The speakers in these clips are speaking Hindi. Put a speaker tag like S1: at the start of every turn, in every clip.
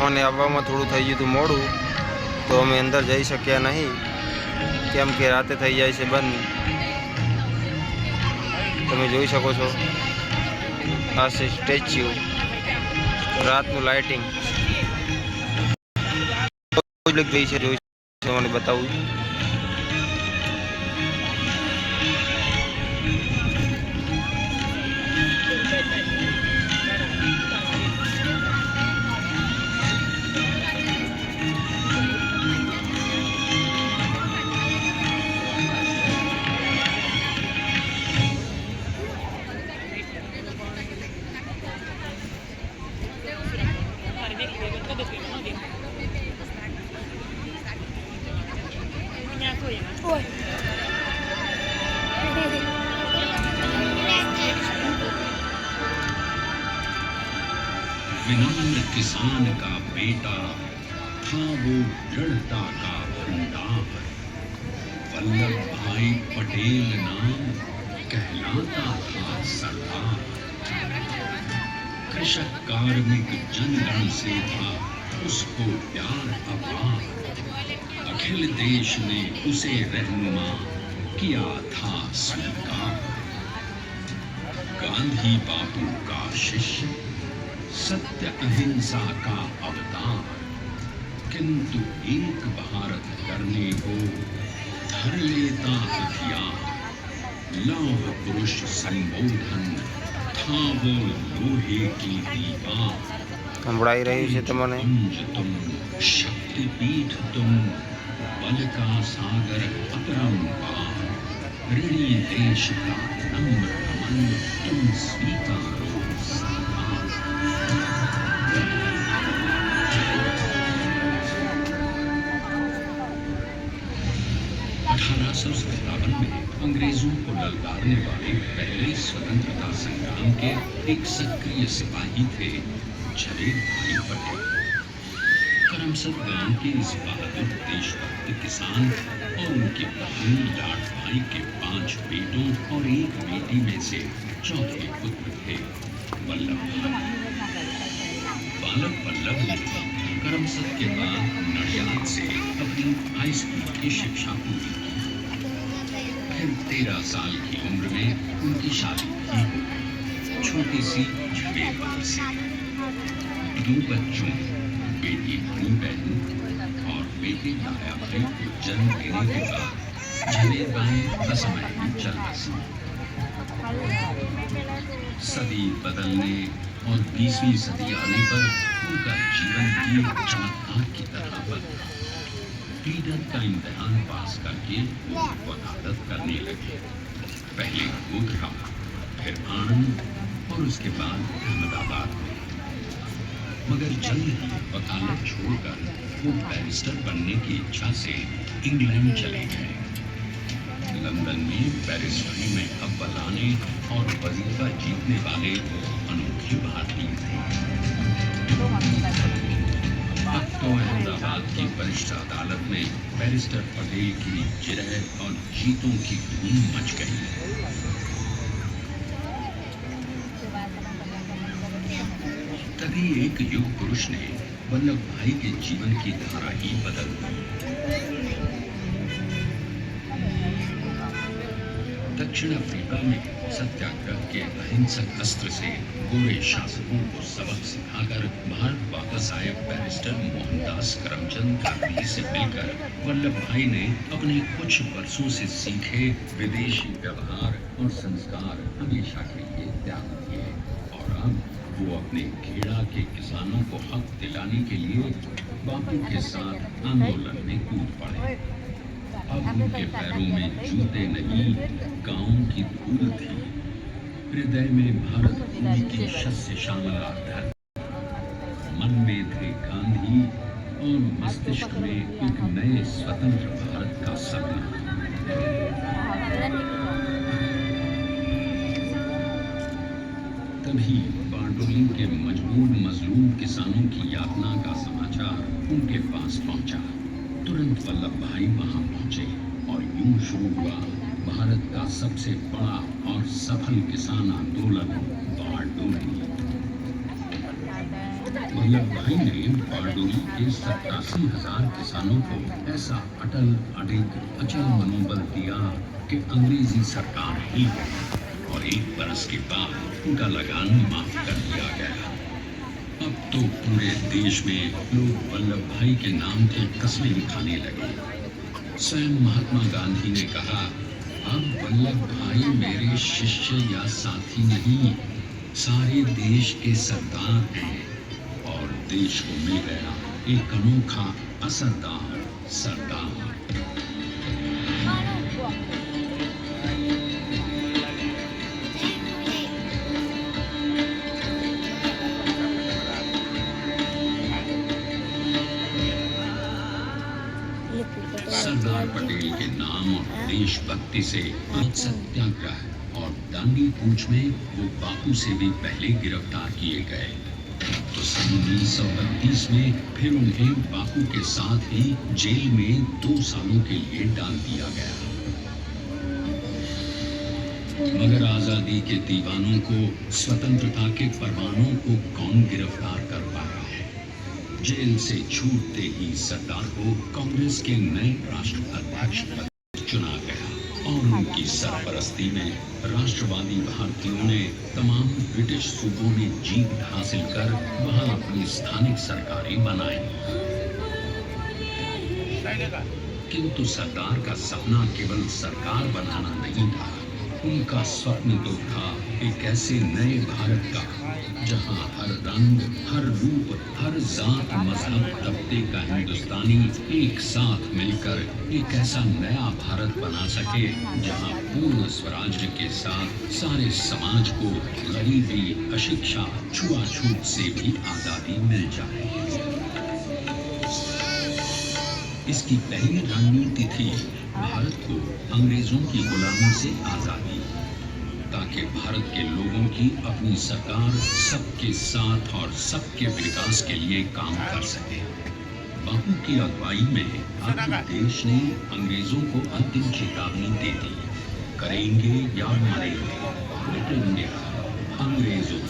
S1: अने आववामां थोड़ुं थई गयुं हतुं मोडुं, तो अमे अंदर जई शक्या नहीं, केम के राते थई जाय छे बंध। तमे जोई शको छो आ छे स्टेच्यू, रातनुं लाइटिंग पब्लिक जई छे, जोई तमने बतावुं।
S2: विनम्र किसान का बेटा था वो दृढ़ता का भंडार। वल्लभ भाई पटेल नाम कहलाता था सरदार। कृषक कार्मिक जनगण से था उसको प्यार अपार। अखिल देश ने उसे रहनुमा किया था स्वीकार। गांधी बापू का शिष्य, सत्य अहिंसा का अवतार, किंतु एक भारत करने को धर लेता हथियार। लौह पुरुष संबोधन था वो लोहे की दीवार।
S1: संभळाई रही छे तमने।
S2: तुम शक्तिपीठ तुम, बल का सागर अपरंपार। ऋणी देश का नम्र नमन तुम स्वीकारो सरदार। 1857 में अंग्रेजों को ललकारने वाले पहले स्वतंत्रता संग्राम के एक सक्रिय सिपाही थे झवेर भाई पटेल। करमसद गांव के इस बहादुर देशभक्त किसान और उनके पत्नी लाड भाई के 5 बेटों और 1 बेटी में से चौथे पुत्र थे वल्लभ भाई। बालक वल्लभ ने करमसद के बाद नडियाद से अपनी हाई स्कूल की शिक्षा पूरी की। फिर 13 साल की उम्र में उनकी शादी की हो गई छोटी सी झवेर बाई से। 2 बच्चों, बेटी बड़ी बहन और बेटे ताया भाई को जन्म देने के बाद झवेर बाई असमय में चल बसी। सदी बदलने और 20वीं सदी आने पर उनका जीवन भी एक चमत्कार की तरह बदला। लीडर का इम्तिहान पास करके वो वकालत करने लगे। पहले गोधरा, फिर आणंद और उसके बाद अहमदाबाद में। मगर जल्द ही वकालत छोड़कर वो बैरिस्टर बनने की इच्छा से इंग्लैंड चले गए। लंदन में बैरिस्टरी में अव्वल आने और वजीफा जीतने वाले अनोखे भारतीय थे। अब तो अहमदाबाद की वरिष्ठ अदालत में बैरिस्टर पटेल की जिरह और जीतों की धूम मच गई। तभी एक युग पुरुष ने वल्लभ भाई के जीवन की धारा ही बदल दी। दक्षिण अफ्रीका में सत्याग्रह के अहिंसक अस्त्र से गोरे शासकों को सबक सिखाकर भारत वापस आए बैरिस्टर मोहनदास करमचंद गांधी से मिलकर वल्लभ भाई ने अपने कुछ वर्षों से सीखे विदेशी व्यवहार और संस्कार हमेशा के लिए त्याग दिए और अब वो अपने खेड़ा के किसानों को हक दिलाने के लिए बापू के साथ आंदोलन में कूद पड़े। अब उनके पैरों में जूते नहीं, गांव की धूल थी। हृदय में भारत भूमि की शस्य श्यामला धरती, मन में थे गांधी और मस्तिष्क में एक नए स्वतंत्र भारत का सपना। तभी बारडोली के मजबूर मजलूम किसानों की यातना का समाचार उनके पास पहुंचा। तुरंत वल्लभ भाई वहां पहुंचे और यूं शुरू हुआ भारत का सबसे बड़ा और सफल किसान आंदोलन बारडोली। वल्लभ भाई ने बारडोली के 87,000 किसानों को ऐसा अटल अडिग अचल मनोबल दिया कि अंग्रेजी सरकार ही गई और 1 बरस के बाद उनका लगान माफ कर दिया गया। अब तो पूरे देश में लोग वल्लभ भाई के नाम की कस्में खाने लगे। स्वयं महात्मा गांधी ने कहा, अब वल्लभ भाई मेरे शिष्य या साथी नहीं, सारे देश के सरदार हैं और देश को मिल गया एक अनोखा असरदार सरदार। सरदार पटेल के नाम और देशभक्ति से आज सत्याग्रह और दांडी कूच में वो बापू से भी पहले गिरफ्तार किए गए। तो सन 1932 में फिर उन्हें बापू के साथ ही जेल में 2 सालों के लिए डाल दिया गया। मगर आजादी के दीवानों को, स्वतंत्रता के परवानों को कौन गिरफ्तार कर पाया है? जेल से छूटते ही सरदार को कांग्रेस के नए राष्ट्राध्यक्ष पद चुना गया और उनकी सरपरस्ती में राष्ट्रवादी भारतीयों ने तमाम ब्रिटिश सूबों में जीत हासिल कर वहां अपनी स्थानिक सरकारें बनाई। किंतु सरदार का सपना केवल सरकार बनाना नहीं था, उनका स्वप्न तो था एक ऐसे नए भारत का जहां हर रंग, हर रूप, हर जात मजहब तबके का हिंदुस्तानी एक साथ मिलकर एक ऐसा नया भारत बना सके जहां पूर्ण स्वराज्य के साथ सारे समाज को गरीबी, अशिक्षा, छुआछूत से भी आजादी मिल जाए। इसकी पहली रणनीति थी भारत को अंग्रेजों की गुलामी से आजादी, ताकि भारत के लोगों की अपनी सरकार सबके साथ और सबके विकास के लिए काम कर सके। बापू की अगुवाई में अब देश ने अंग्रेजों को अंतिम चेतावनी दे दी, करेंगे या मरेंगे, क्विट इंडिया, अंग्रेजों,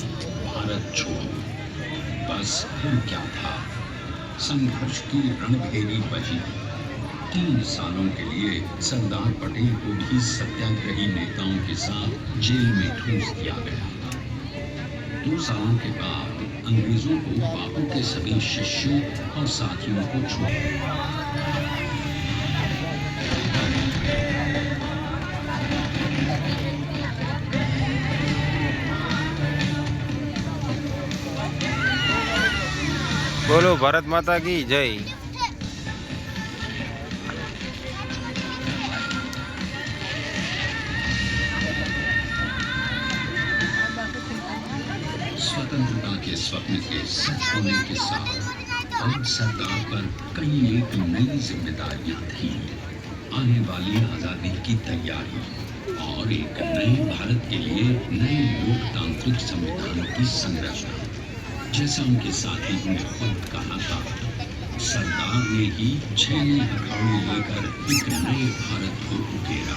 S2: भारत छोड़ो। बस फिर क्या था, संघर्ष की रणभेरी बजी। 3 सालों के लिए सरदार पटेल को भी सत्याग्रही नेताओं के साथ जेल में ठूंस दिया गया। 2 सालों के बाद अंग्रेजों को बापू के सभी शिष्यों और साथियों को छोड़
S1: बोलो भारत माता की जय।
S2: स्वतंत्रता के स्वप्न के सच होने के साथ अब सरदार पर कई एक नई जिम्मेदारियां थी। आने वाली आजादी की तैयारी और एक नए भारत के लिए नए लोकतांत्रिक संविधान की संरचना। जैसा उनके साथी ने खुद कहा था, सरदार ने ही 6 नए हथौड़े लेकर एक नए भारत को उकेरा।